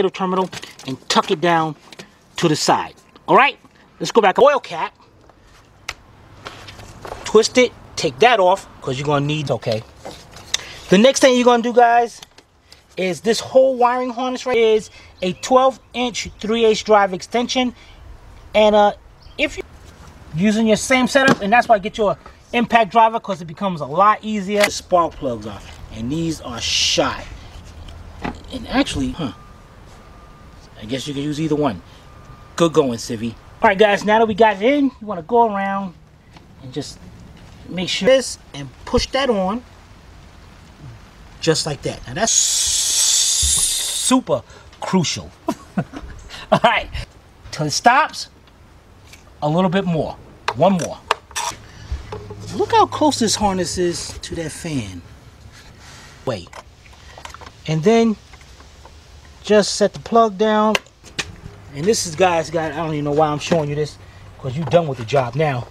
negative terminal and tuck it down to the side. All right, let's go back. Oil cap. Twist it. Take that off because you're gonna need. Okay. The next thing you're gonna do, guys, is this whole wiring harness right here is a 12-inch 3/8 drive extension, and if you're using your same setup, and that's why I get your impact driver because it becomes a lot easier. The spark plugs are, and these are shot. And actually, I guess you can use either one. Good going, Civvy. All right, guys. Now that we got it in, you want to go around and just make sure this and push that on, just like that. Now that's super crucial. All right, till it stops. A little bit more. One more. Look how close this harness is to that fan. Wait. And then just set the plug down. And this is, guys, I don't even know why I'm showing you this, because you're done with the job now.